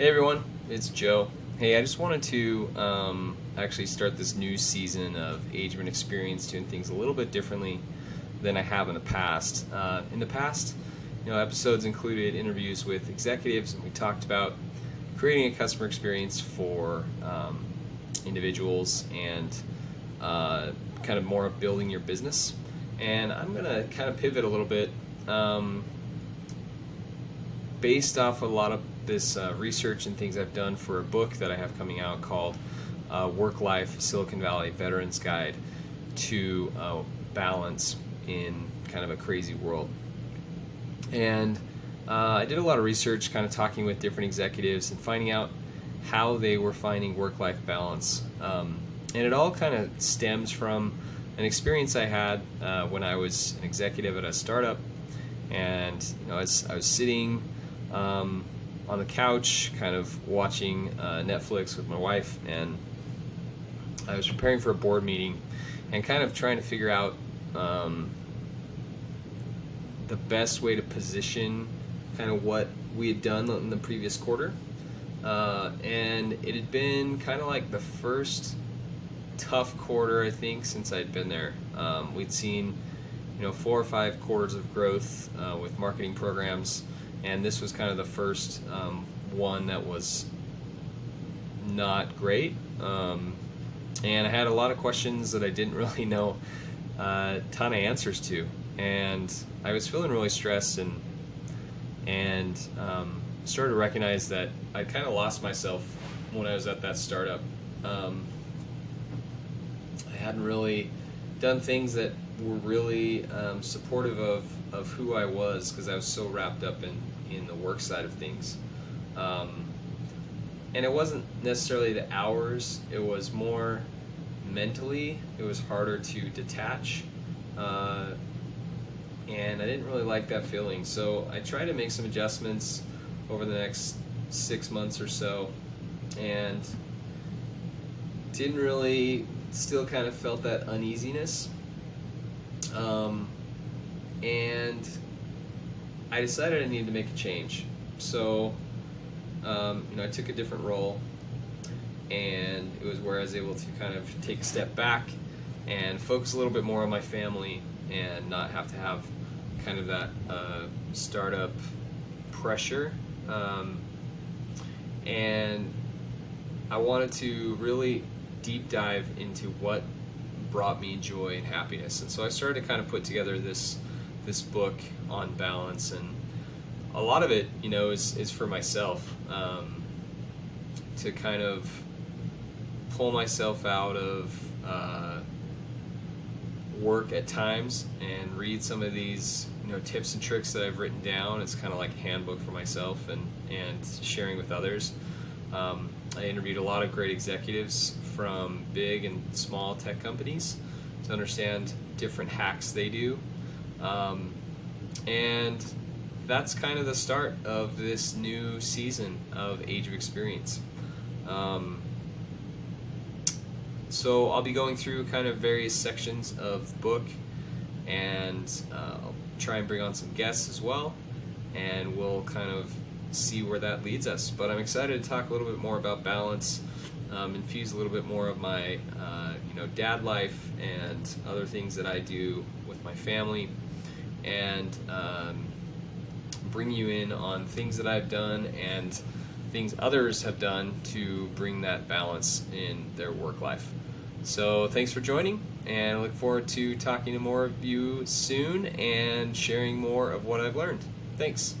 Hey everyone, it's Joe. Hey, I just wanted to actually start this new season of Age of Experience, doing things a little bit differently than I have in the past. In the past, episodes included interviews with executives, and we talked about creating a customer experience for individuals and kind of more of building your business. And I'm going to kind of pivot a little bit based off a lot of this research and things I've done for a book that I have coming out called Work Life Silicon Valley Veterans Guide to Balance in kind of a crazy world. And I did a lot of research kind of talking with different executives and finding out how they were finding work-life balance. And it all kind of stems from an experience I had when I was an executive at a startup. And I was sitting on the couch, kind of watching Netflix with my wife, and I was preparing for a board meeting and kind of trying to figure out the best way to position kind of what we had done in the previous quarter. And it had been kind of like the first tough quarter, I think, since I'd been there. We'd seen 4 or 5 quarters of growth with marketing programs, and this was kind of the first one that was not great. And I had a lot of questions that I didn't really know a ton of answers to, and I was feeling really stressed and started to recognize that I kind of lost myself when I was at that startup. I hadn't really done things that were really supportive of who I was, because I was so wrapped up in the work side of things. And it wasn't necessarily the hours, it was more mentally, it was harder to detach. And I didn't really like that feeling. So I tried to make some adjustments over the next 6 months or so, and didn't really, still kind of felt that uneasiness. And I decided I needed to make a change. So, I took a different role, and it was where I was able to kind of take a step back and focus a little bit more on my family and not have to have kind of that startup pressure. And I wanted to really deep dive into what brought me joy and happiness. And so I started to kind of put together this book on balance, and a lot of it, is for myself, to kind of pull myself out of work at times and read some of these tips and tricks that I've written down. It's kind of like a handbook for myself and sharing with others. I interviewed a lot of great executives from big and small tech companies to understand different hacks they do. And that's kind of the start of this new season of Age of Experience. So I'll be going through kind of various sections of the book, and I'll try and bring on some guests as well, and we'll kind of see where that leads us. But I'm excited to talk a little bit more about balance, infuse a little bit more of my dad life and other things that I do with my family, and bring you in on things that I've done and things others have done to bring that balance in their work life. So thanks for joining, and I look forward to talking to more of you soon and sharing more of what I've learned. Thanks.